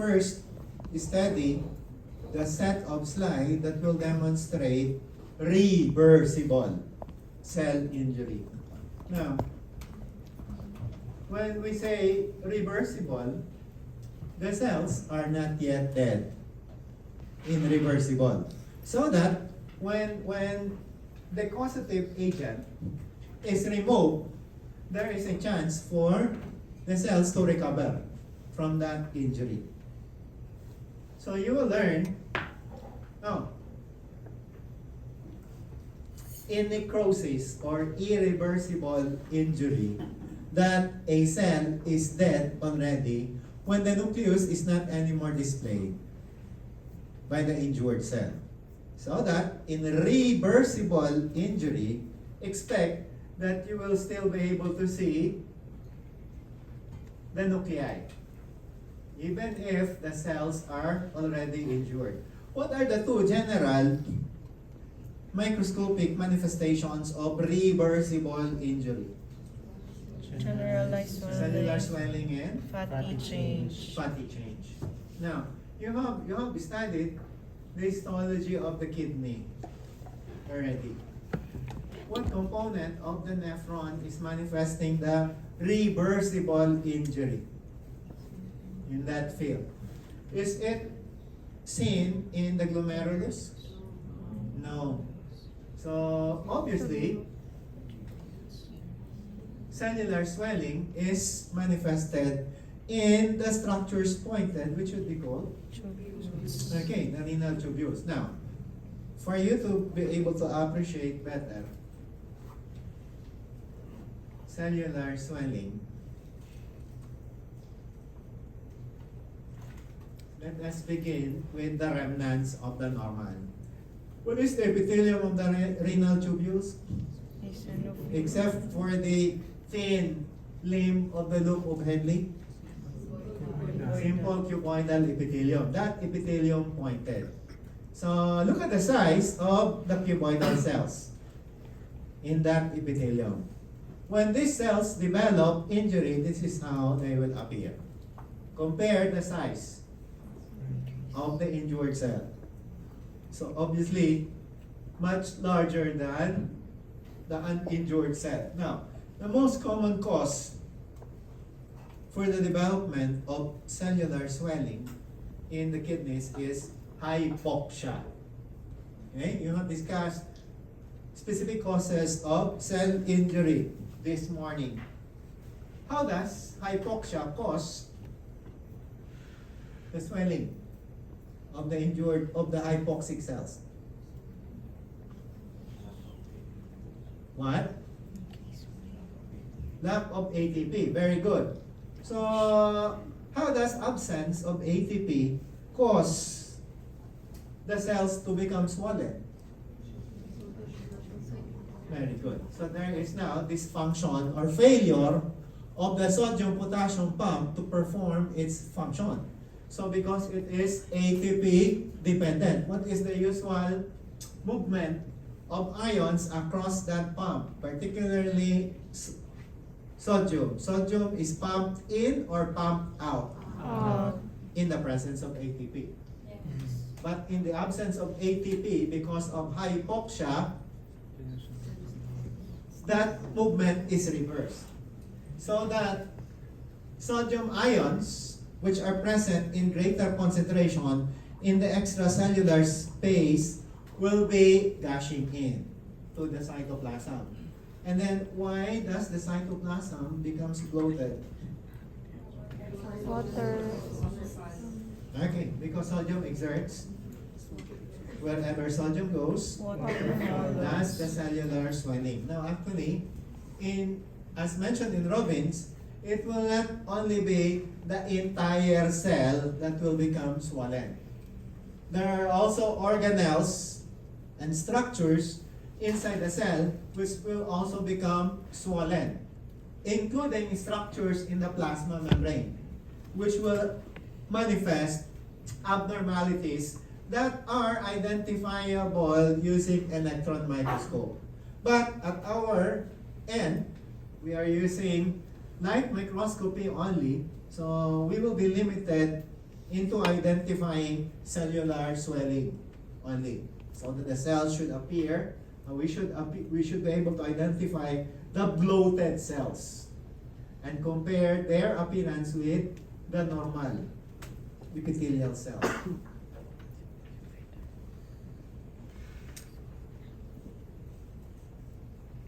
first study the set of slides that will demonstrate reversible cell injury. Now, when we say reversible, the cells are not yet dead in reversible. So that when the causative agent is removed, there is a chance for the cells to recover from that injury. So you will learn, in necrosis or irreversible injury, that a cell is dead already when the nucleus is not anymore displayed by the injured cell. So that in reversible injury, expect that you will still be able to see the nuclei, even if the cells are already injured. What are the two general microscopic manifestations of reversible injury? Generalized Cellular swelling, swelling and fatty change. fatty change. Now, you have studied the histology of the kidney already. What component of the nephron is manifesting the reversible injury in that field? Is it seen in the glomerulus? No. So obviously, cellular swelling is manifested in the structures pointed, which would be called, okay, the renal tubules. Now, for you to be able to appreciate better cellular swelling, let us begin with the remnants of the normal. What is the epithelium of the renal tubules? Except for the thin limb of the loop of Henle, simple cuboidal epithelium. That epithelium pointed. So look at the size of the cuboidal cells in that epithelium. When these cells develop injury, this is how they will appear. Compare the size of the injured cell. So obviously, much larger than the uninjured cell. Now, the most common cause for the development of cellular swelling in the kidneys is hypoxia. Okay, you have discussed specific causes of cell injury this morning. How does hypoxia cause the swelling of the hypoxic cells? What? Lack of ATP. Very good. So, how does absence of ATP cause the cells to become swollen? Very good. So there is now dysfunction or failure of the sodium-potassium pump to perform its function. So because it is ATP dependent, what is the usual movement of ions across that pump, particularly sodium? Sodium is pumped in or pumped out in the presence of ATP. Yes. But in the absence of ATP, because of hypoxia, that movement is reversed. So that sodium ions, which are present in greater concentration in the extracellular space, will be gushing in to the cytoplasm. And then why does the cytoplasm becomes bloated? Water. Okay, because sodium exerts. Wherever sodium goes, that's the cellular swelling. Now actually, as mentioned in Robbins, it will not only be the entire cell that will become swollen. There are also organelles and structures inside the cell which will also become swollen, including structures in the plasma membrane, which will manifest abnormalities that are identifiable using electron microscope. But at our end, we are using light microscopy only, so we will be limited into identifying cellular swelling only. So that the cells should appear, we should be able to identify the bloated cells and compare their appearance with the normal epithelial cells.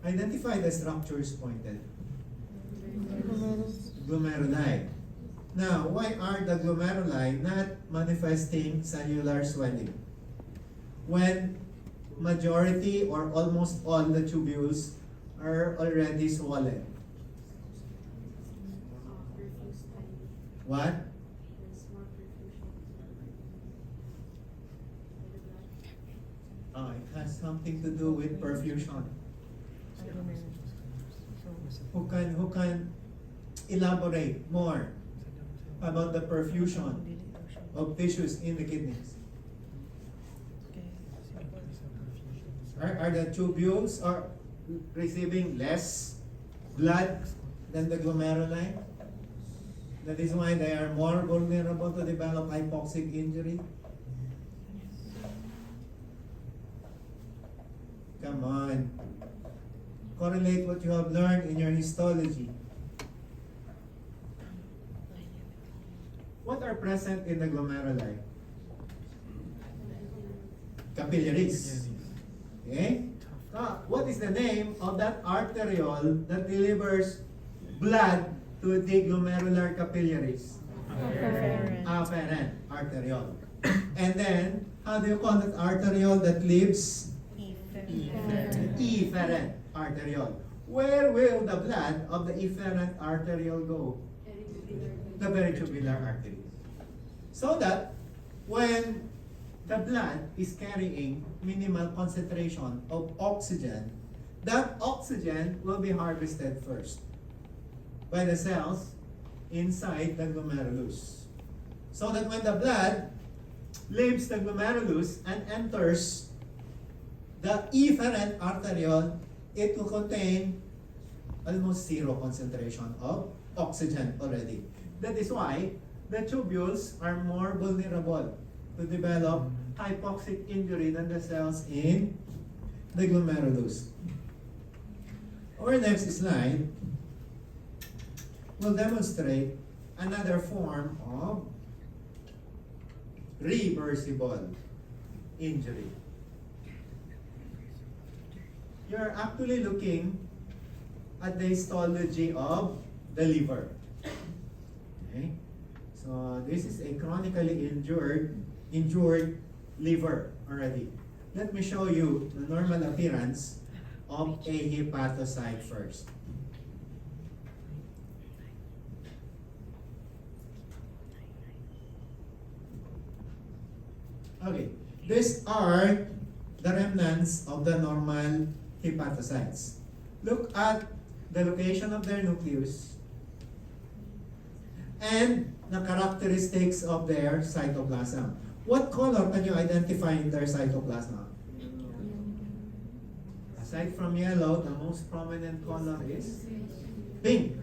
Identify the structures pointed. Glomeruli. Now, why are the glomeruli not manifesting cellular swelling? When majority or almost all the tubules are already swollen. What? Oh, it has something to do with perfusion. Who can elaborate more about the perfusion of tissues in the kidneys? Are the tubules are receiving less blood than the glomeruli? That is why they are more vulnerable to develop hypoxic injury. Come on. Correlate what you have learned in your histology. What are present in the glomeruli? Capillaries. Okay? What is the name of that arteriole that delivers blood to the glomerular capillaries? Afferent arteriole. And then, how do you call that arteriole that leaves? Efferent arteriole. Where will the blood of the efferent arteriole go? The peritubular artery. So that when the blood is carrying minimal concentration of oxygen, that oxygen will be harvested first by the cells inside the glomerulus. So that when the blood leaves the glomerulus and enters the efferent arteriole, it will contain almost zero concentration of oxygen already. That is why the tubules are more vulnerable to develop hypoxic injury than the cells in the glomerulus. Our next slide will demonstrate another form of reversible injury. You're actually looking at the histology of the liver. Okay? So this is a chronically injured liver already. Let me show you the normal appearance of a hepatocyte first. Okay, these are the remnants of the normal hepatocytes. Look at the location of their nucleus and the characteristics of their cytoplasm. What color can you identify in their cytoplasm? Aside from yellow, the most prominent color is pink.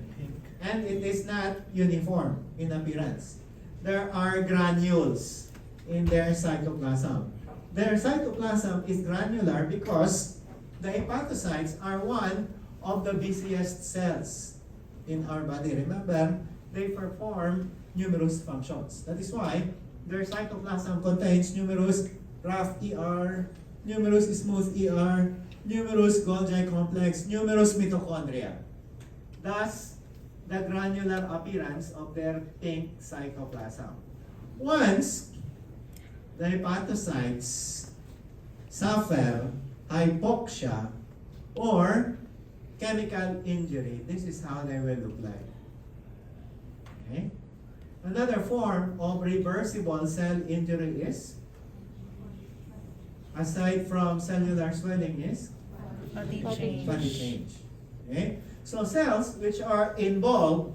And it is not uniform in appearance. There are granules in their cytoplasm. Their cytoplasm is granular because the hepatocytes are one of the busiest cells in our body. Remember, they perform numerous functions. That is why their cytoplasm contains numerous rough ER, numerous smooth ER, numerous Golgi complex, numerous mitochondria. Thus, the granular appearance of their pink cytoplasm. Once the hepatocytes suffer hypoxia or chemical injury, this is how they will look like. Okay? Another form of reversible cell injury is, aside from cellular swelling, is body change. Okay? So cells which are involved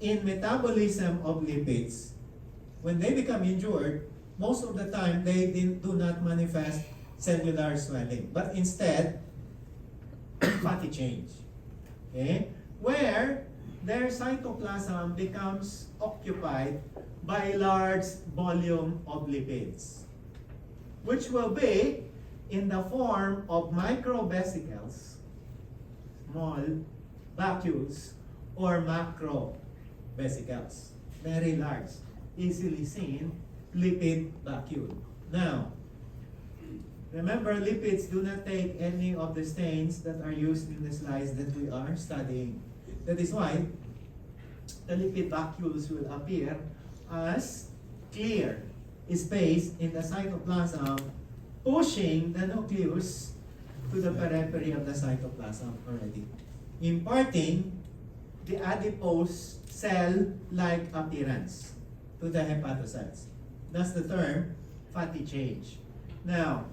in metabolism of lipids, when they become injured, most of the time they do not manifest cellular swelling, but instead fatty change. Okay? Where their cytoplasm becomes occupied by large volume of lipids, which will be in the form of microvesicles, small vacuoles, or macrovesicles, very large, easily seen lipid vacuole. Now, remember, lipids do not take any of the stains that are used in the slides that we are studying. That is why the lipid vacuoles will appear as clear space in the cytoplasm, pushing the nucleus to the periphery of the cytoplasm already, imparting the adipose cell-like appearance to the hepatocytes. That's the term fatty change. Now,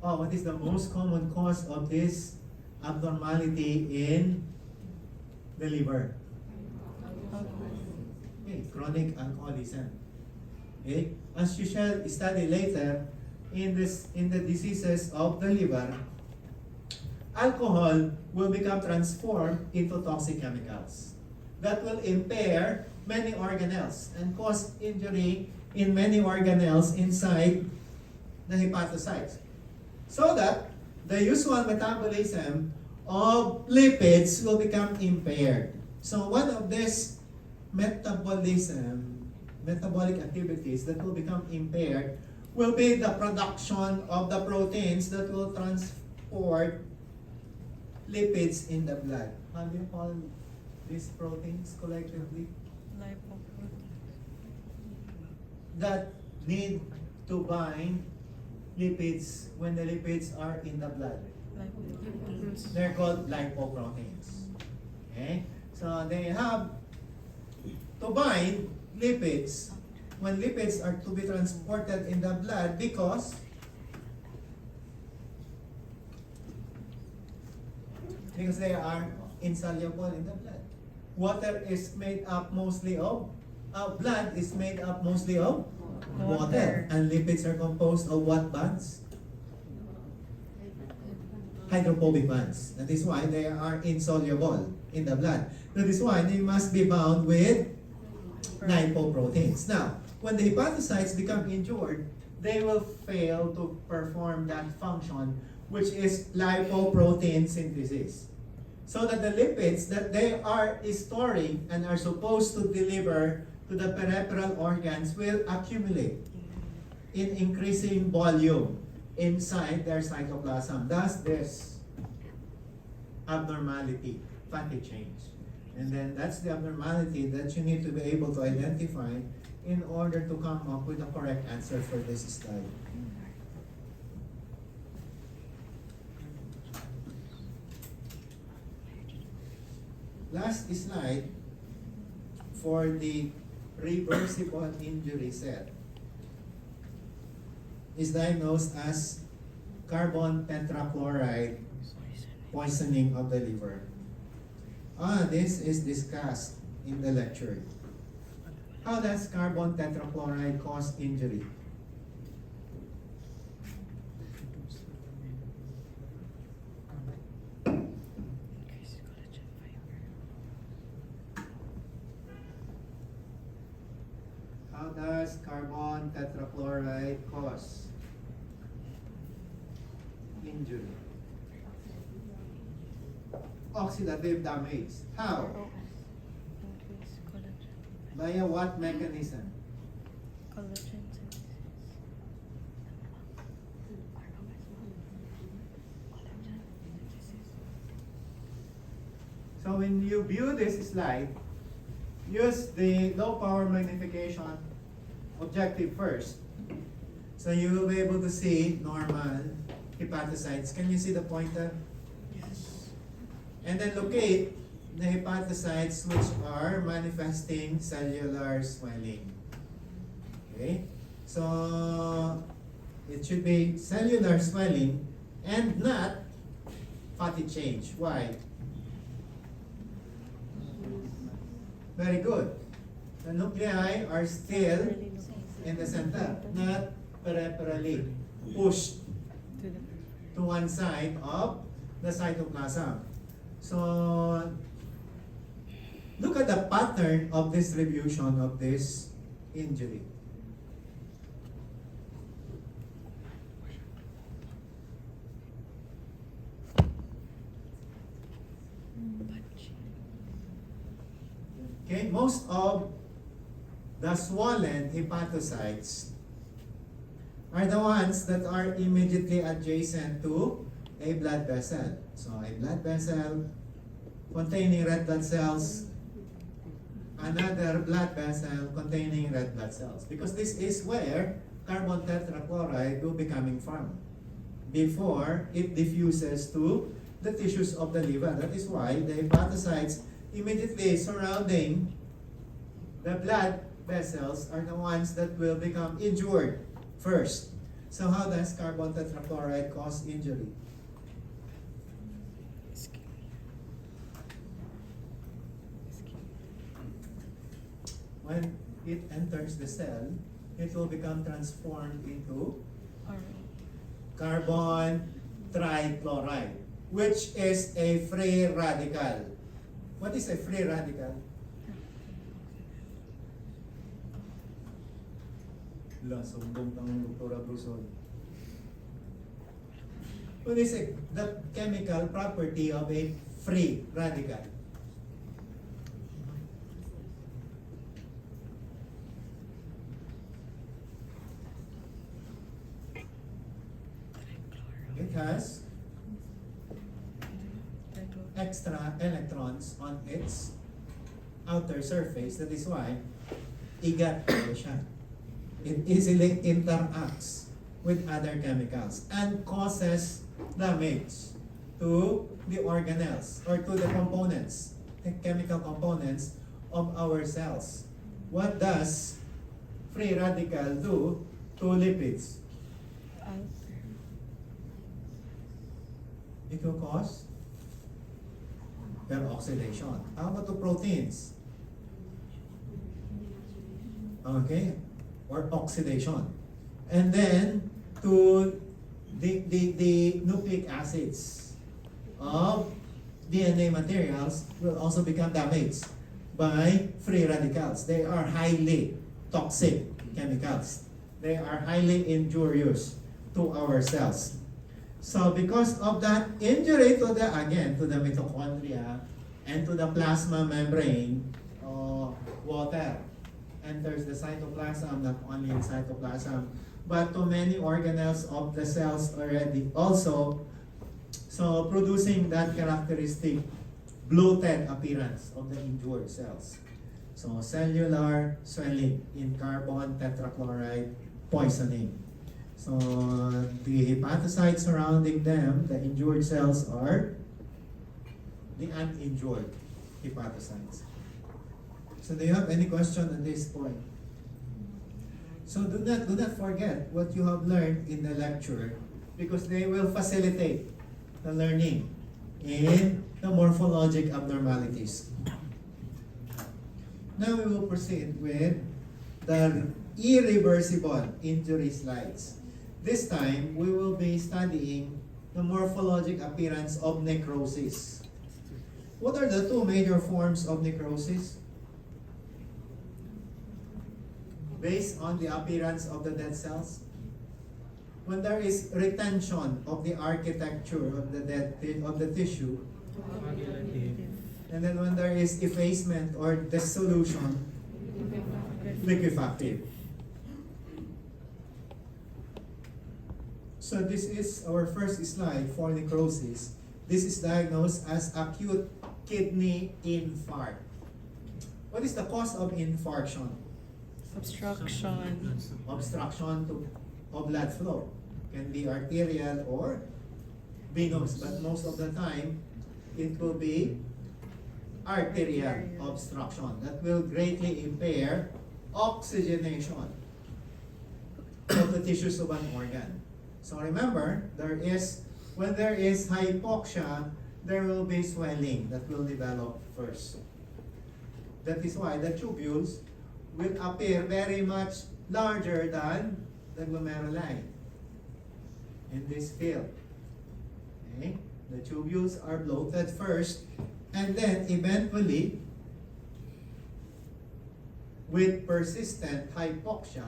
what is the most common cause of this abnormality in the liver? Okay, chronic alcoholism. Okay, as you shall study later in the diseases of the liver, alcohol will become transformed into toxic chemicals that will impair many organelles and cause injury in many organelles inside the hepatocytes, so that the usual metabolism of lipids will become impaired. So one of these metabolic activities that will become impaired will be the production of the proteins that will transport lipids in the blood. How do you call these proteins collectively? That need to bind lipids when the lipids are in the blood. They're called lipoproteins. Okay? So they have to bind lipids when lipids are to be transported in the blood because they are insoluble in the blood. Water is made up mostly of, blood is made up mostly of water. And lipids are composed of what bonds? Hydrophobic bonds. That is why they are insoluble in the blood. That is why they must be bound with lipoproteins. Now, when the hepatocytes become injured, they will fail to perform that function, which is lipoprotein synthesis. So that the lipids that they are storing and are supposed to deliver to the peripheral organs will accumulate in increasing volume inside their cytoplasm. Thus, this abnormality, fatty change. And then that's the abnormality that you need to be able to identify in order to come up with the correct answer for this study. Last slide for the reversible injury set is diagnosed as carbon tetrachloride poisoning of the liver. This is discussed in the lecture. How does carbon tetrachloride cause injury? How does carbon tetrachloride cause injury? Oxidative damage. How? Via what mechanism? So when you view this slide, use the low power magnification objective first. So you will be able to see normal hepatocytes. Can you see the pointer? Yes. And then locate the hepatocytes which are manifesting cellular swelling. Okay? So it should be cellular swelling and not fatty change. Why? Very good. The nuclei are still in the center, not peripherally pushed to one side of the cytoplasm. So Look at the pattern of distribution of this injury. Okay, most of the swollen hepatocytes are the ones that are immediately adjacent to a blood vessel. So a blood vessel containing red blood cells, another blood vessel containing red blood cells. Because this is where carbon tetrachloride will be coming from before it diffuses to the tissues of the liver. That is why the hepatocytes immediately surrounding the blood vessels are the ones that will become injured first. So how does carbon tetrachloride cause injury? When it enters the cell, it will become transformed into carbon trichloride, which is a free radical. What is a free radical? Sumbong ng Dr. Abruson. What is the chemical property of a free radical? It has extra electrons on its outer surface. That is why igat siya. It easily interacts with other chemicals and causes damage to the organelles or to the components, the chemical components of our cells. What does free radical do to lipids? It will cause peroxidation. How about the proteins? Okay, or oxidation. And then to the nucleic acids of DNA materials will also become damaged by free radicals. They are highly toxic chemicals. They are highly injurious to our cells. So because of that injury to the mitochondria and to the plasma membrane, water enters the cytoplasm, not only in cytoplasm, but to many organelles of the cells already also. So producing that characteristic bloated appearance of the injured cells. So cellular swelling in carbon tetrachloride poisoning. So the hepatocytes surrounding them, the injured cells, are the uninjured hepatocytes. So do you have any question at this point? So do not forget what you have learned in the lecture, because they will facilitate the learning in the morphologic abnormalities. Now we will proceed with the irreversible injury slides. This time, we will be studying the morphologic appearance of necrosis. What are the two major forms of necrosis? Based on the appearance of the dead cells. When there is retention of the architecture of the tissue, and then when there is effacement or dissolution, liquefactive. So this is our first slide for necrosis. This is diagnosed as acute kidney infarct. What is the cause of infarction? Obstruction. Obstruction of blood flow. Can be arterial or venous, but most of the time it will be arterial obstruction that will greatly impair oxygenation of the tissues of an organ. So remember, when there is hypoxia, there will be swelling that will develop first. That is why the tubules will appear very much larger than the glomeruli in this field. Okay? The tubules are bloated first, and then eventually with persistent hypoxia,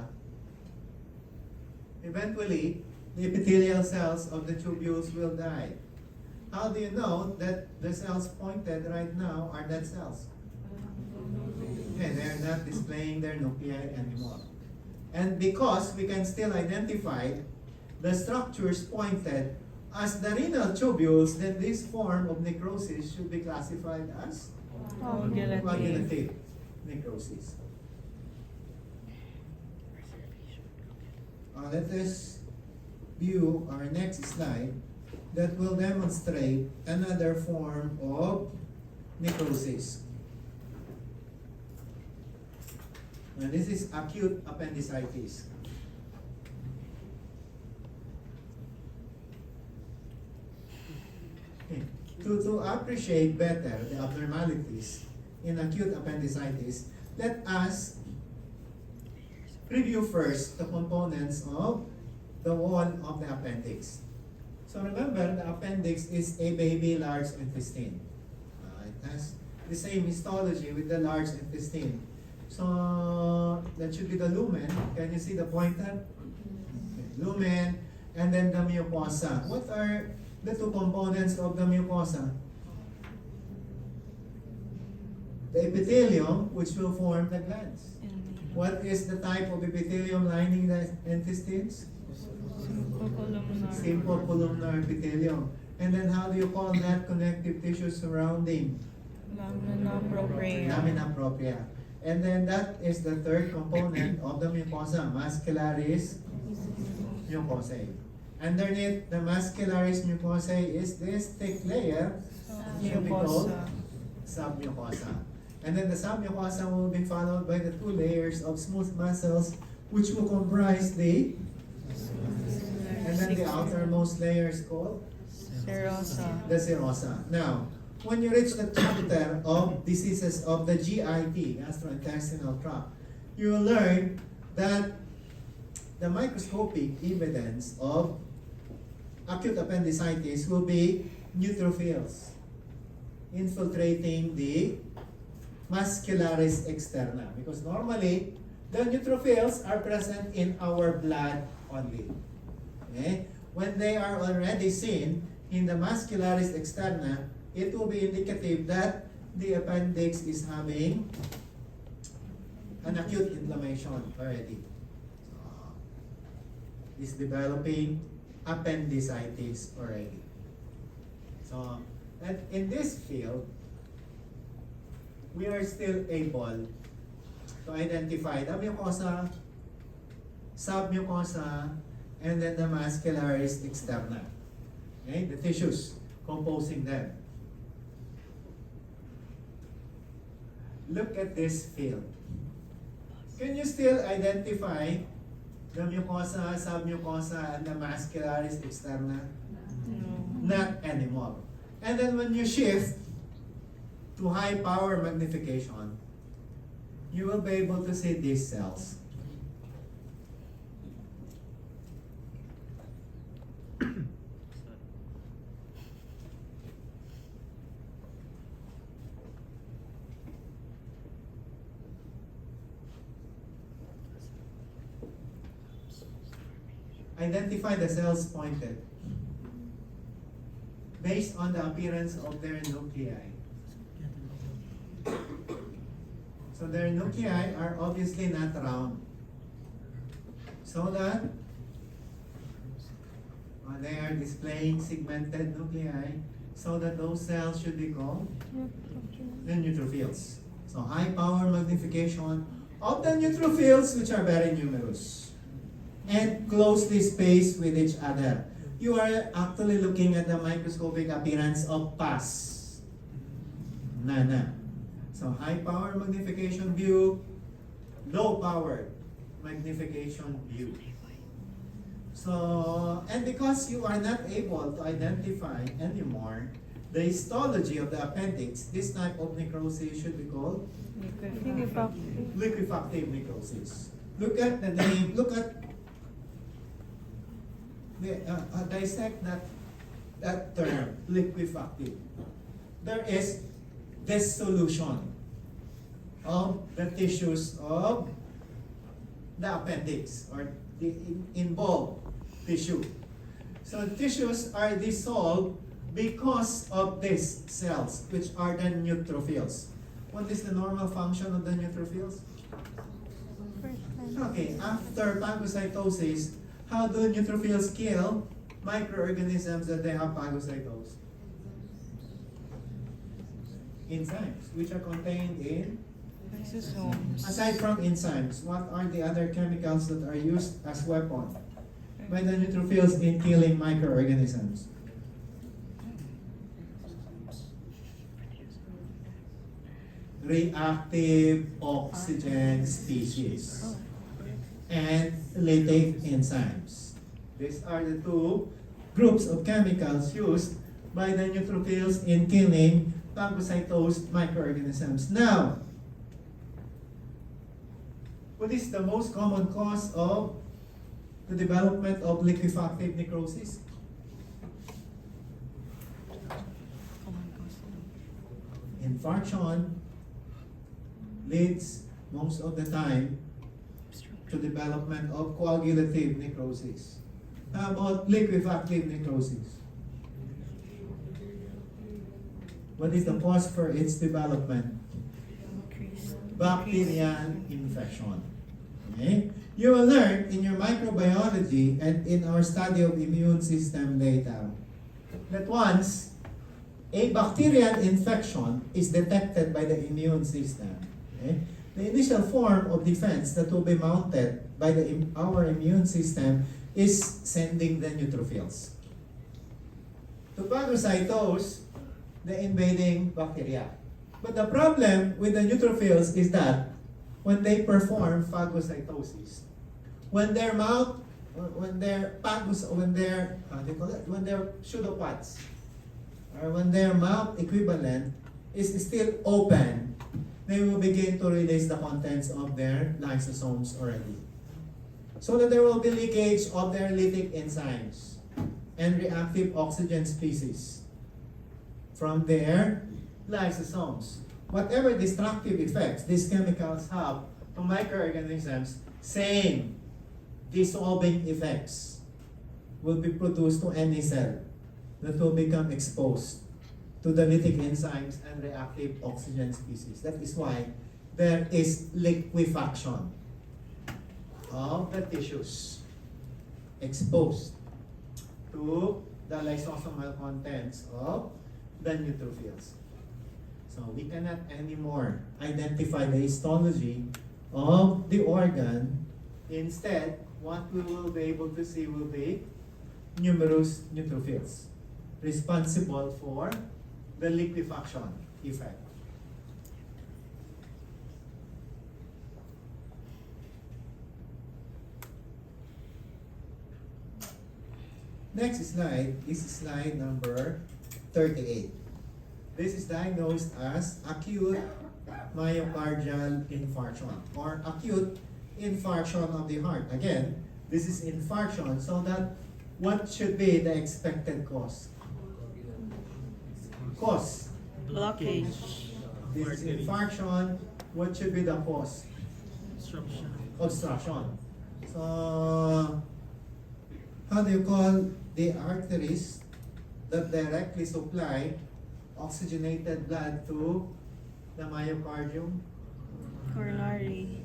eventually the epithelial cells of the tubules will die. How do you know that the cells pointed right now are dead cells? And they're not displaying their nuclei anymore. And because we can still identify the structures pointed as the renal tubules, then this form of necrosis should be classified as coagulative necrosis. Let us view our next slide that will demonstrate another form of necrosis. And this is acute appendicitis. Okay. To appreciate better the abnormalities in acute appendicitis, let us review first the components of the wall of the appendix. So remember, the appendix is a baby large intestine. It has the same histology with the large intestine. So that should be the lumen. Can you see the pointer? Okay. Lumen, and then the mucosa. What are the two components of the mucosa? The epithelium, which will form the glands. What is the type of epithelium lining the intestines? Simple columnar epithelium. And then how do you call that connective tissue surrounding? Lamina propria. Lamina propria. And then that is the third component of the mucosa, muscularis mucosae. Underneath the muscularis mucosae is this thick layer, should be called submucosa. And then the submucosa will be followed by the two layers of smooth muscles, which will comprise the, and then the outermost layer is called Serosa. the serosa. Now, when you reach the chapter of diseases of the GIT, gastrointestinal tract, you will learn that the microscopic evidence of acute appendicitis will be neutrophils infiltrating the muscularis externa, because normally the neutrophils are present in our blood only. Okay? When they are already seen in the muscularis externa, it will be indicative that the appendix is having an acute inflammation already. Is developing appendicitis already. So, and in this field, we are still able to identify the mucosa, submucosa, and then the muscularis externa. Okay, the tissues composing them. Look at this field. Can you still identify the mucosa, submucosa, and the muscularis externa? No. Not anymore. And then when you shift to high power magnification, you will be able to see these cells. Identify the cells pointed based on the appearance of their nuclei. So their nuclei are obviously not round. So that they are displaying segmented nuclei, so that those cells should be called the neutrophils. So high power magnification of the neutrophils, which are very numerous and closely spaced with each other. You are actually looking at the microscopic appearance of pus. Nana. So high power magnification view, low power magnification view. So, and because you are not able to identify anymore the histology of the appendix, this type of necrosis should be called liquefactive necrosis. Look at the name, look at dissect that term, liquefactive. There is dissolution. of the tissues of the appendix or the involved tissue. So tissues are dissolved because of these cells, which are the neutrophils. What is the normal function of the neutrophils? Okay, after phagocytosis, how do neutrophils kill microorganisms that they have phagocytosed? Enzymes, which are contained in. Lysosomes. Aside from enzymes, what are the other chemicals that are used as weapon by the neutrophils in killing microorganisms? Reactive oxygen species and lytic enzymes. These are the two groups of chemicals used by the neutrophils in killing phagocytosed microorganisms. Now, what is the most common cause of the development of liquefactive necrosis? Infarction leads most of the time to development of coagulative necrosis. How about liquefactive necrosis? What is the cause for its development? Bacterial infection. Okay? You will learn in your microbiology and in our study of immune system data that once a bacterial infection is detected by the immune system, okay, the initial form of defense that will be mounted by our immune system is sending the neutrophils to phagocytose the invading bacteria. But the problem with the neutrophils is that when they perform phagocytosis, when their pseudopods, or when their mouth equivalent is still open, they will begin to release the contents of their lysosomes already. So that there will be leakage of their lytic enzymes and reactive oxygen species from their lysosomes. Whatever destructive effects these chemicals have to microorganisms, same dissolving effects will be produced to any cell that will become exposed to the lytic enzymes and reactive oxygen species. That is why there is liquefaction of the tissues exposed to the lysosomal contents of the neutrophils. So we cannot anymore identify the histology of the organ. Instead, what we will be able to see will be numerous neutrophils responsible for the liquefaction effect. Next slide is slide number 38. This is diagnosed as acute myocardial infarction or acute infarction of the heart. Again, this is infarction, so that what should be the expected cause? Cause. Blockage. This is infarction. What should be the cause? Obstruction. So, how do you call the arteries that directly supply oxygenated blood to the myocardium? Coronary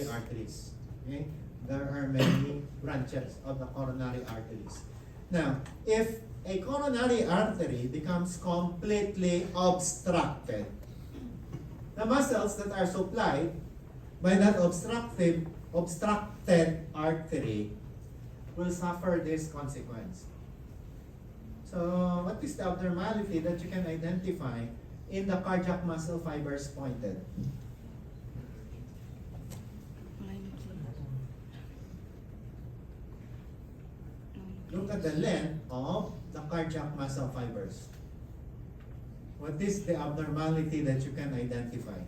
arteries. Okay? There are many branches of the coronary arteries. Now, if a coronary artery becomes completely obstructed, the muscles that are supplied by that obstructed artery will suffer this consequence. So, what is the abnormality that you can identify in the cardiac muscle fibers pointed? Look at the length of the cardiac muscle fibers. What is the abnormality that you can identify?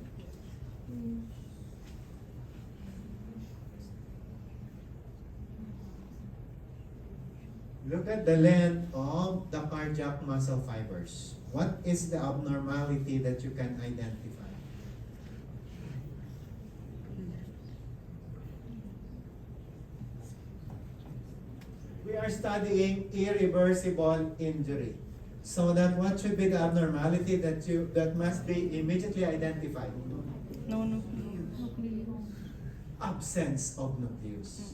Look at the length of the cardiac muscle fibers. What is the abnormality that you can identify? We are studying irreversible injury. So that what should be the abnormality that must be immediately identified? No nucleus. Absence of nucleus.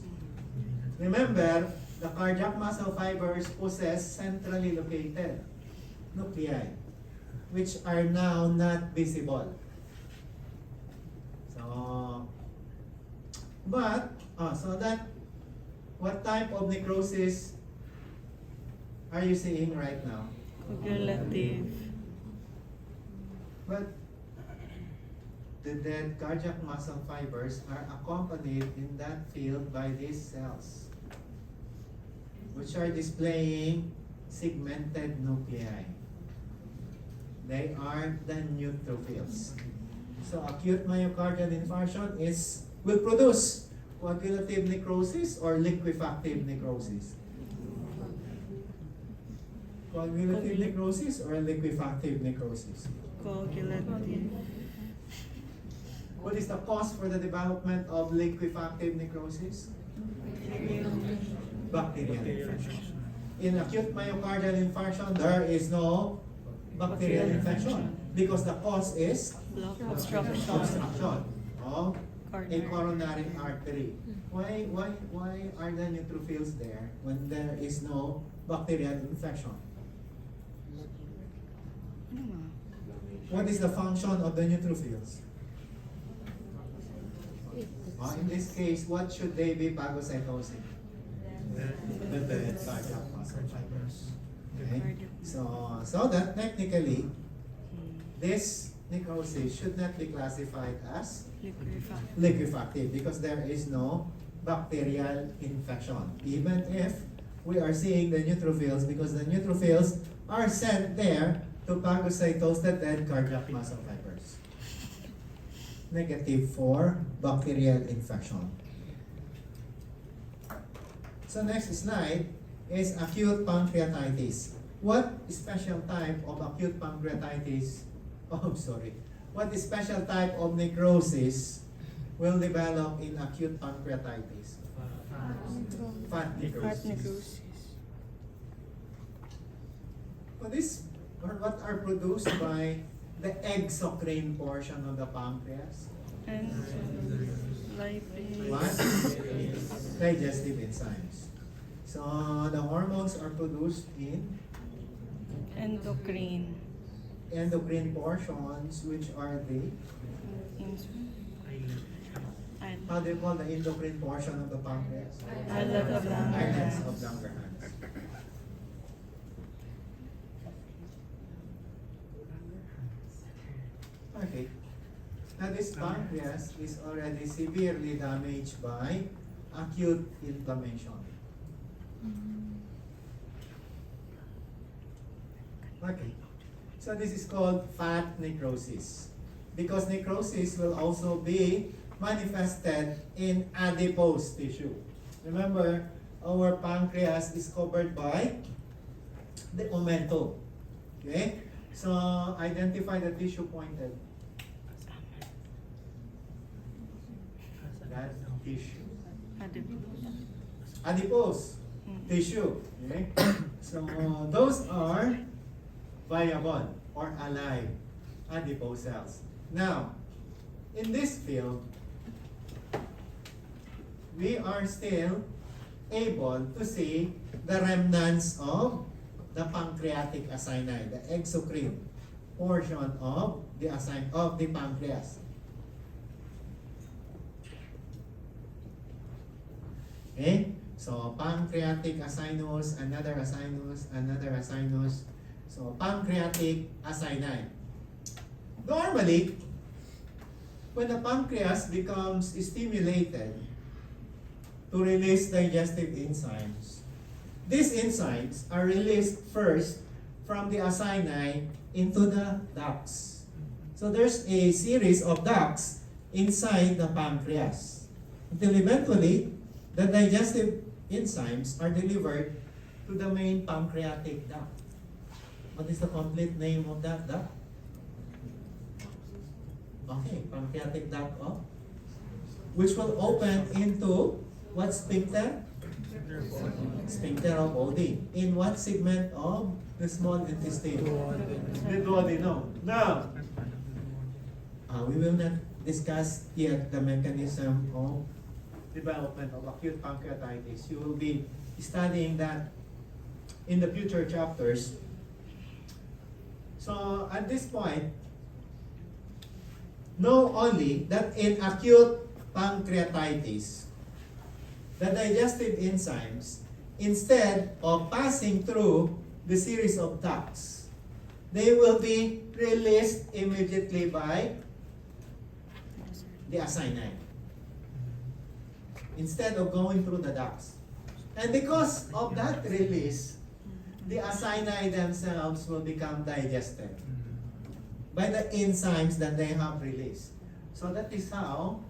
Remember, the cardiac muscle fibers possess centrally located nuclei, which are now not visible. So, what type of necrosis are you seeing right now? Correlative. But the dead cardiac muscle fibers are accompanied in that field by these cells, which are displaying segmented nuclei. They are the neutrophils. So acute myocardial infarction will produce coagulative necrosis or liquefactive necrosis. Coagulative necrosis or liquefactive necrosis. Coagulative. What is the cause for the development of liquefactive necrosis? Bacterial infection. In acute myocardial infarction, there is no bacterial infection because the cause is Obstruction. obstruction of a Coronary. coronary artery. Why are the neutrophils there when there is no bacterial infection? Ano nga? What is the function of the neutrophils? In this case, what should they be phagocytosing? The dead cardiac muscle fibers. Okay? So that technically, this necrosis should not be classified as Liquefactive. liquefactive because there is no bacterial infection. Even if we are seeing the neutrophils because the neutrophils are sent there to phagocytose the dead cardiac muscle fibers. Negative for bacterial infection. So next slide is acute pancreatitis. What special type of acute pancreatitis? What special type of necrosis will develop in acute pancreatitis? Fat Heart necrosis. necrosis. What are produced by the exocrine portion of the pancreas? And lipase. What? Digestive enzymes. So the hormones are produced in Endocrine. endocrine portions, which are the, how do you call the endocrine portion of the pancreas? Islet of Islands Langerhans. of Langerhans. Okay. Now this pancreas is already severely damaged by acute inflammation. Okay. So this is called fat necrosis. Because necrosis will also be manifested in adipose tissue. Remember, our pancreas is covered by the omentum. Okay? So identify the tissue pointed. That tissue. Adipose tissue. Okay? So those are viable or alive adipose cells. Now, in this field, we are still able to see the remnants of the pancreatic acini, the exocrine portion of the pancreas. Okay? So pancreatic acinus, another acinus, another acinus. So pancreatic acini. Normally, when the pancreas becomes stimulated to release digestive enzymes, these enzymes are released first from the acini into the ducts. So there's a series of ducts inside the pancreas until eventually the digestive enzymes are delivered to the main pancreatic duct. What is the complete name of that duct? Okay, pancreatic duct of which will open into what sphincter? Sphincter of Oddi. In what segment of the small intestine? The duodenum. Now, we will not discuss yet the mechanism of development of acute pancreatitis. You will be studying that in the future chapters. So at this point, know only that in acute pancreatitis, the digestive enzymes, instead of passing through the series of ducts, they will be released immediately by the acini, instead of going through the ducts. And because of that release, the acini themselves will become digested by the enzymes that they have released. So that is how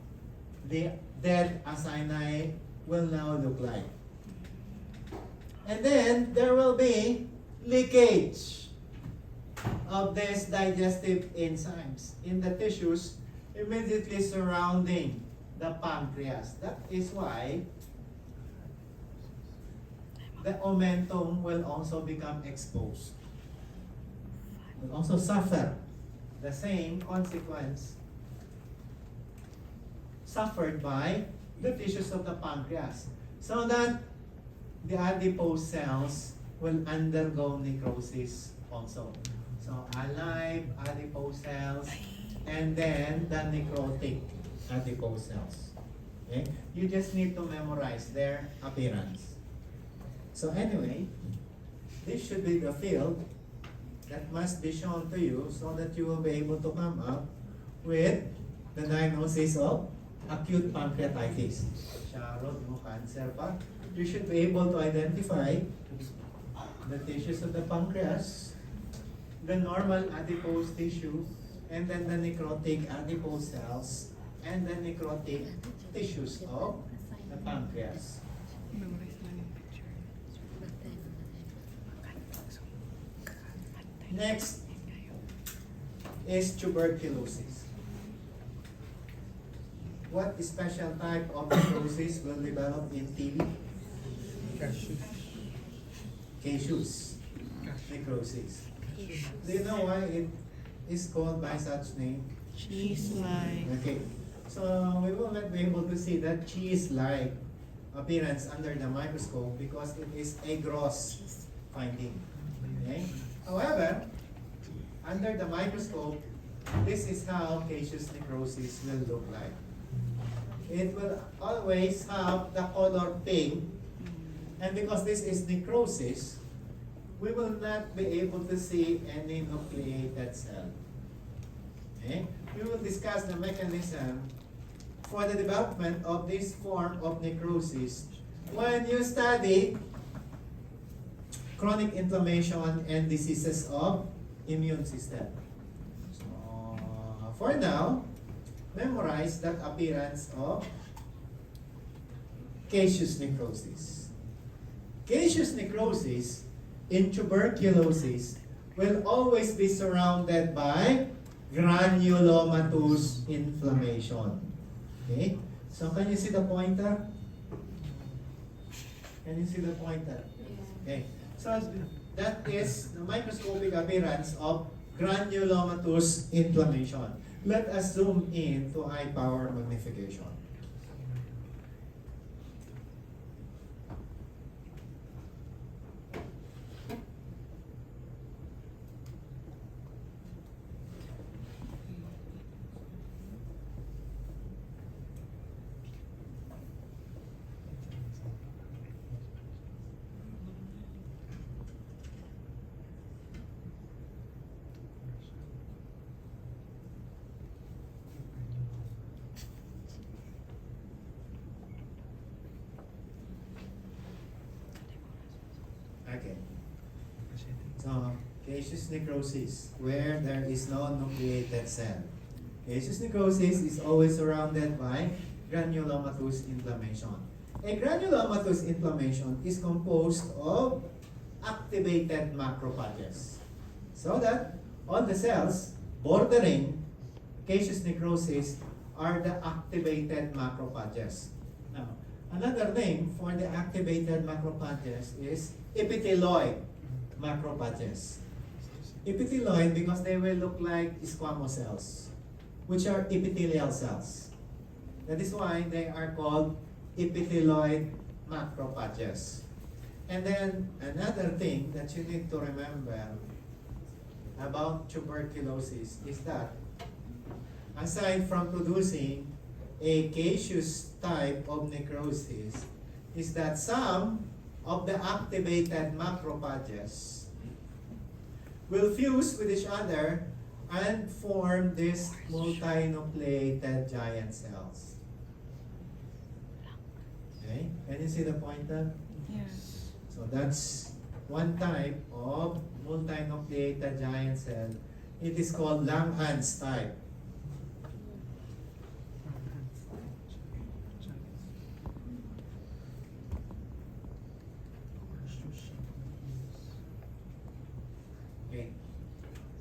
the dead acini will now look like. And then there will be leakage of these digestive enzymes in the tissues immediately surrounding the pancreas. That is why the omentum will also become exposed. Will also suffer the same consequence suffered by the tissues of the pancreas, so that the adipose cells will undergo necrosis also. So alive adipose cells, and then the necrotic adipose cells. Okay? You just need to memorize their appearance. So anyway, this should be the field that must be shown to you so that you will be able to come up with the diagnosis of acute pancreatitis. Charot mo cancer pa. You should be able to identify the tissues of the pancreas, the normal adipose tissue, and then the necrotic adipose cells, and the necrotic tissues of the pancreas. Memorize na yung picture. Next is tuberculosis. What special type of necrosis will develop in TB? Caseous necrosis. Do you know why it is called by such name? Cheese-like. Okay. So we will not be able to see that cheese-like appearance under the microscope because it is a gross finding. Okay? However, under the microscope, this is how caseous necrosis will look like. It will always have the color pink, and because this is necrosis, we will not be able to see any nucleated cell. Okay? We will discuss the mechanism for the development of this form of necrosis when you study chronic inflammation and diseases of immune system. So, for now, memorize that appearance of caseous necrosis. Caseous necrosis in tuberculosis will always be surrounded by granulomatous inflammation. Okay? So can you see the pointer? Can you see the pointer? Okay. So that is the microscopic appearance of granulomatous inflammation. Let us zoom in to high power magnification. Okay. So, caseous necrosis, where there is no nucleated cell. Caseous necrosis is always surrounded by granulomatous inflammation. A granulomatous inflammation is composed of activated macrophages. So that all the cells bordering caseous necrosis are the activated macrophages. Now, Another name for the activated macrophages is epithelioid macrophages. Epithelioid because they will look like squamous cells, which are epithelial cells. That is why they are called epithelioid macrophages. And then another thing that you need to remember about tuberculosis is that aside from producing a caseous type of necrosis, is that some of the activated macrophages will fuse with each other and form these multinucleated giant cells. Okay, can you see the point there? Yes. So that's one type of multinucleated giant cell. It is called Langhans type. Okay.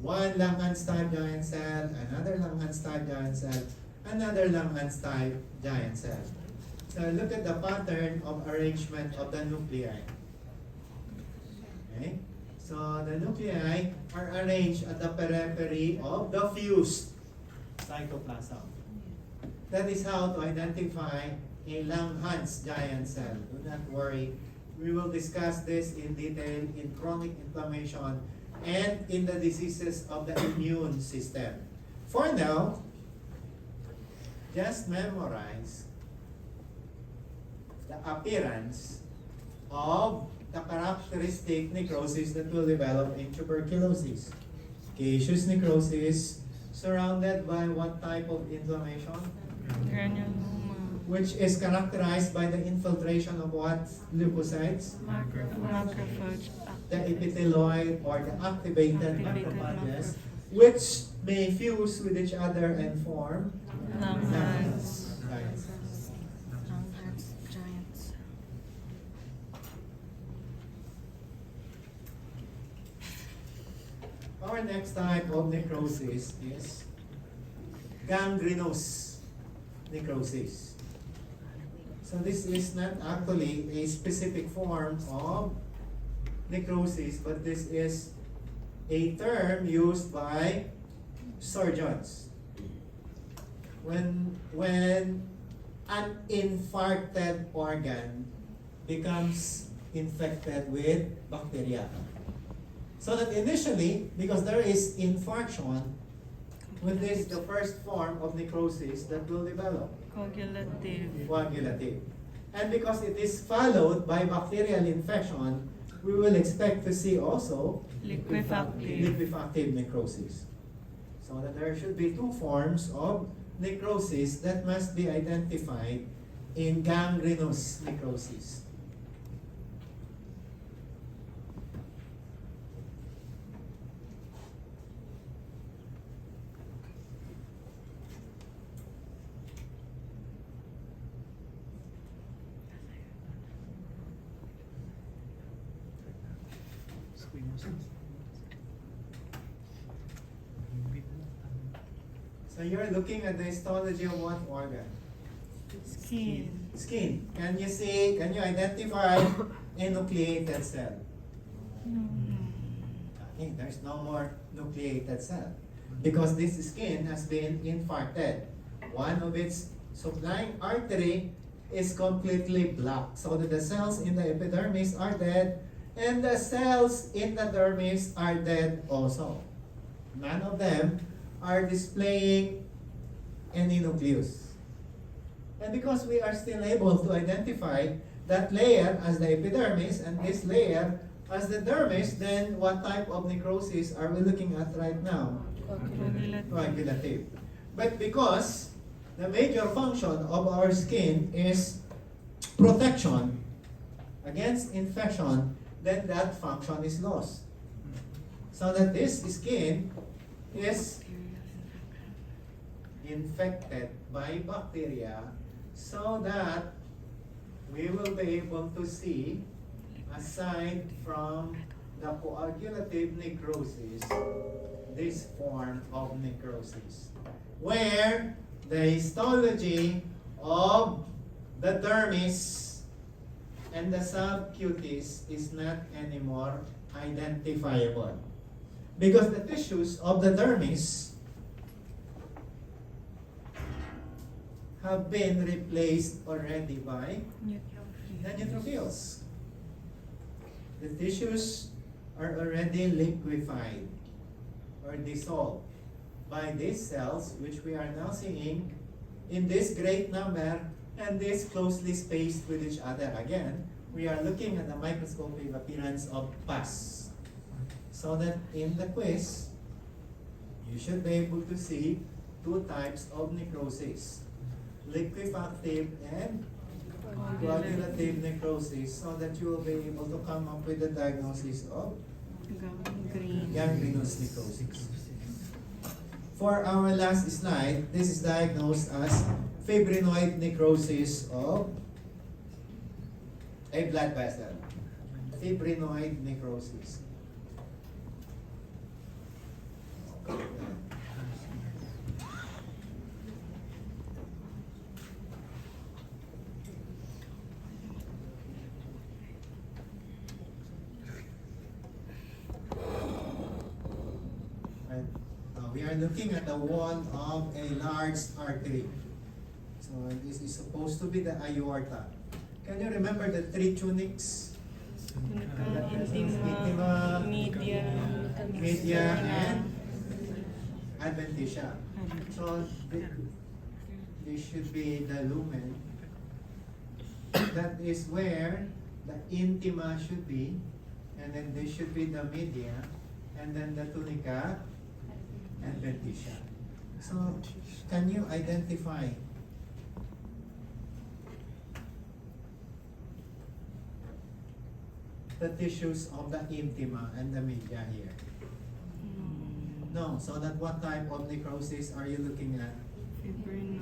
One Langhans type giant cell, another Langhans type giant cell, another Langhans type giant cell. So look at the pattern of arrangement of the nuclei. Okay? So the nuclei are arranged at the periphery of the fused cytoplasm. That is how to identify a Langhans giant cell. Do not worry. We will discuss this in detail in chronic inflammation and in the diseases of the immune system. For now, just memorize the appearance of the characteristic necrosis that will develop in tuberculosis. Caseous necrosis surrounded by what type of inflammation? Granuloma. Which is characterized by the infiltration of what leukocytes? Macrophage. The epithelioid or the activated Activated macrophages, which may fuse with each other and form Langhans. giant cells. Langhans giants. Our next type of necrosis is gangrenous necrosis. So this is not actually a specific form of necrosis, but this is a term used by surgeons. When an infarcted organ becomes infected with bacteria. So that initially, because there is infarction, with this the first form of necrosis that will develop, Coagulative. coagulative. And because it is followed by bacterial infection, we will expect to see also Liquefactive. liquefactive necrosis. So that there should be two forms of necrosis that must be identified in gangrenous necrosis. So you're looking at the histology of what organ? Skin. Skin. Can you identify a nucleated cell? No. Okay, there's no more nucleated cell. Because this skin has been infarcted. One of its supplying artery is completely blocked. So that the cells in the epidermis are dead, and the cells in the dermis are dead also. None of them are displaying any nucleus. And because we are still able to identify that layer as the epidermis and this layer as the dermis, then what type of necrosis are we looking at right now? Coagulative. Coagulative. But because the major function of our skin is protection against infection, then that function is lost. So that this skin is infected by bacteria, so that we will be able to see, aside from the coagulative necrosis, this form of necrosis, where the histology of the dermis and the subcutis is not anymore identifiable. Because the tissues of the dermis have been replaced already by the neutrophils. The tissues are already liquefied or dissolved by these cells, which we are now seeing in this great number and this closely spaced with each other. Again, we are looking at the microscopic appearance of pus. So that in the quiz, you should be able to see two types of necrosis: liquefactive and coagulative necrosis, so that you will be able to come up with the diagnosis of Green. gangrenous necrosis. For our last slide, this is diagnosed as fibrinoid necrosis of a blood vessel. Fibrinoid necrosis. Right. We are looking at the wall of a large artery. So this is supposed to be the aorta. Can you remember the three tunics? Intima, Media, and adventitia. So this should be the lumen. That is where the intima should be, and then this should be the media, and then the tunica adventitia. So can you identify the tissues of the intima and the media here? No. So that what type of necrosis are you looking at? Fibrinoid.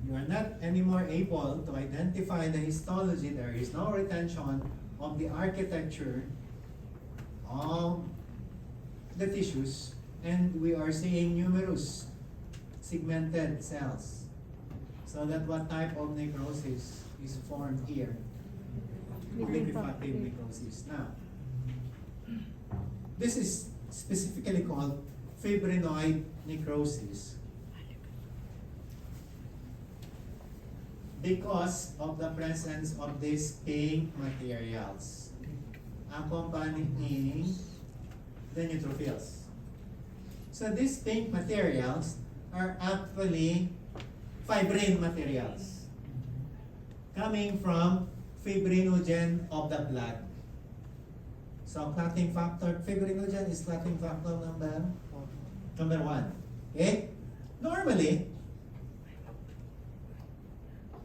You are not anymore able to identify the histology. There is no retention of the architecture of the tissues, and we are seeing numerous segmented cells. So that what type of necrosis is formed here? Liquefactive necrosis. Now, this is specifically called fibrinoid necrosis because of the presence of these pink materials accompanying the neutrophils. So these pink materials are actually fibrin materials coming from fibrinogen of the blood. So clotting factor, fibrinogen is clotting factor number one. Okay? Normally,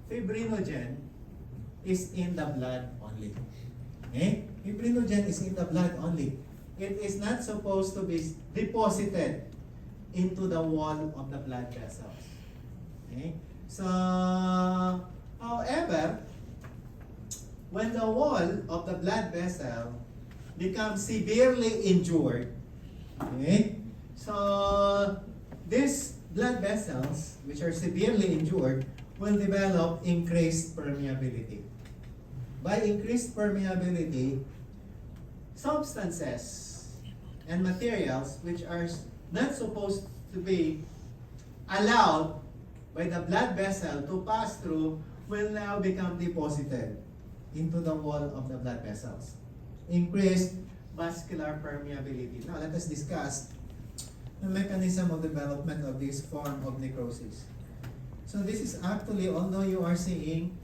fibrinogen is in the blood only. Okay? Fibrinogen is in the blood only. It is not supposed to be deposited into the wall of the blood vessels. Okay? So, however, when the wall of the blood vessel becomes severely injured, okay, so these blood vessels, which are severely injured, will develop increased permeability. By increased permeability, substances and materials which are not supposed to be allowed by the blood vessel to pass through will now become deposited into the wall of the blood vessels. Increased vascular permeability. Now let us discuss the mechanism of development of this form of necrosis. So this is actually, although you are seeing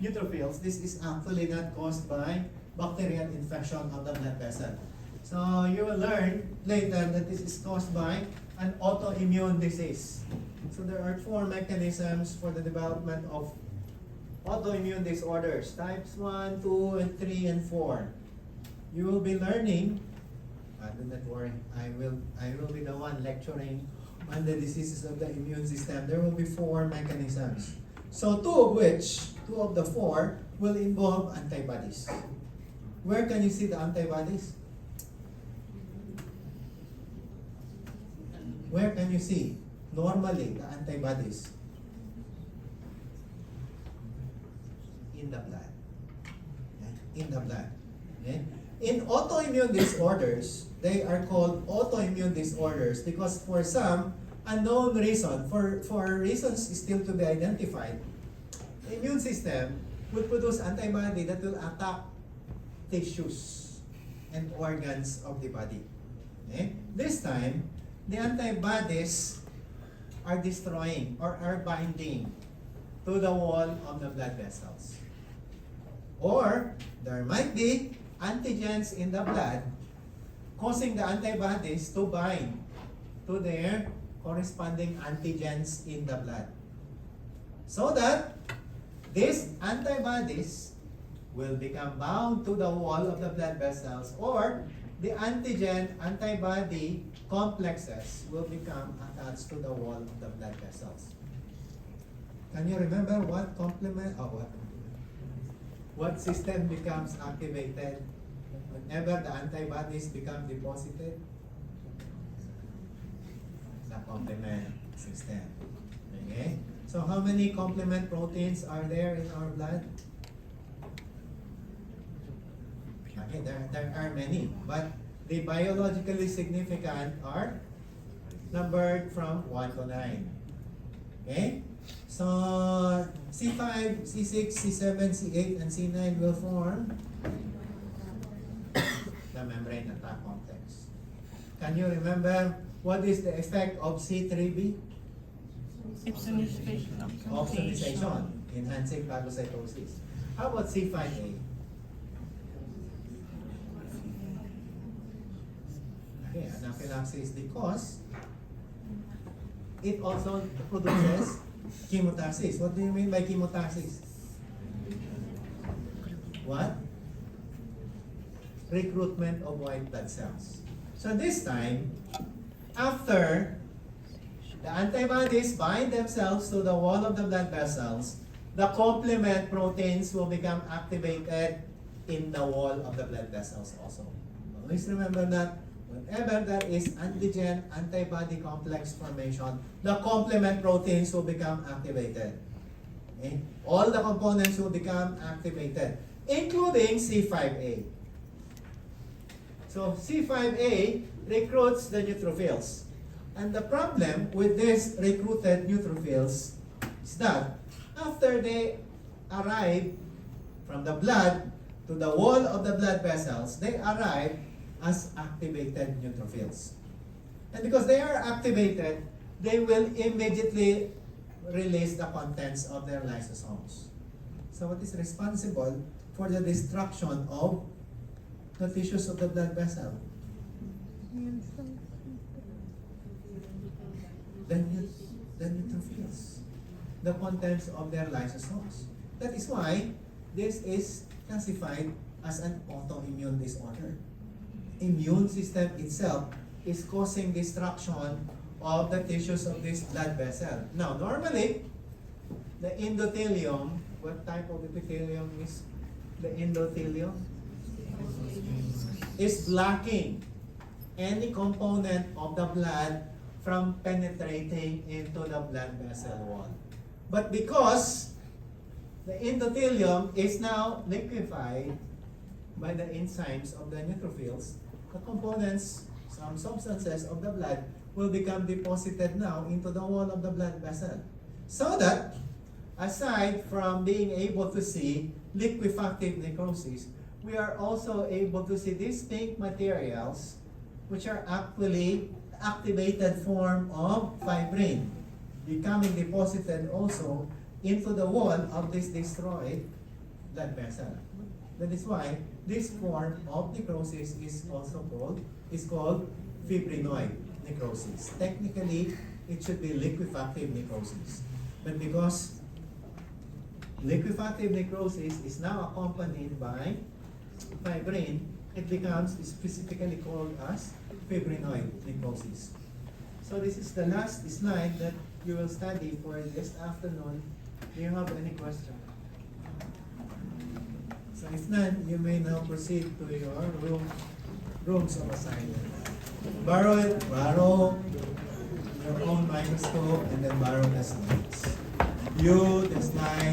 neutrophils, this is actually not caused by bacterial infection of the blood vessel. So you will learn later that this is caused by an autoimmune disease. So there are four mechanisms for the development of autoimmune disorders, types 1, 2, and 3, and 4. You will be learning, do not worry, I will be the one lecturing on the diseases of the immune system. There will be four mechanisms. So two of the four will involve antibodies. Where can you see the antibodies? Where can you see normally the antibodies in the blood. Okay? In the blood. Okay? In autoimmune disorders, they are called autoimmune disorders because for some unknown reason, for reasons still to be identified, the immune system will produce antibody that will attack tissues and organs of the body. Okay? This time, the antibodies are destroying or are binding to the wall of the blood vessels. Or there might be antigens in the blood causing the antibodies to bind to their corresponding antigens in the blood. So that these antibodies will become bound to the wall of the blood vessels, or the antigen-antibody complexes will become attached to the wall of the blood vessels. Can you remember what complement or what system becomes activated whenever the antibodies become deposited? The complement system. Okay? So how many complement proteins are there in our blood? Okay, there are many, but the biologically significant are numbered from 1 to 9. Okay? So C5, C6, C7, C8, and C9 will form the membrane attack complex. Can you remember what is the effect of C3b? Opsonization, enhancing phagocytosis. How about C5a? Okay, anaphylaxis because it also produces chemotaxis. What do you mean by chemotaxis? What? Recruitment of white blood cells. So this time, after the antibodies bind themselves to the wall of the blood vessels, the complement proteins will become activated in the wall of the blood vessels also. Always remember that whenever there is antigen-antibody complex formation, the complement proteins will become activated. Okay? All the components will become activated, including C5a. So C5a recruits the neutrophils. And the problem with these recruited neutrophils is that after they arrive from the blood to the wall of the blood vessels, they arrive as activated neutrophils. And because they are activated, they will immediately release the contents of their lysosomes. So what is responsible for the destruction of the tissues of the blood vessel? The neutrophils, the contents of their lysosomes. That is why this is classified as an autoimmune disorder. Immune system itself is causing destruction of the tissues of this blood vessel. Now, normally, the endothelium, what type of epithelium is the endothelium? Is blocking any component of the blood from penetrating into the blood vessel wall. But because the endothelium is now liquefied by the enzymes of the neutrophils, the components, some substances of the blood will become deposited now into the wall of the blood vessel. So that, aside from being able to see liquefactive necrosis, we are also able to see these pink materials, which are actually activated form of fibrin, becoming deposited also into the wall of this destroyed blood vessel. That is why this form of necrosis is also called fibrinoid necrosis. Technically, it should be liquefactive necrosis. But because liquefactive necrosis is now accompanied by fibrin, it becomes specifically called as fibrinoid necrosis. So this is the last slide that you will study for this afternoon. Do you have any question? So if not, you may now proceed to your rooms of assignment. Borrow it, borrow. your own microscope and then borrow test knives. You, test knives,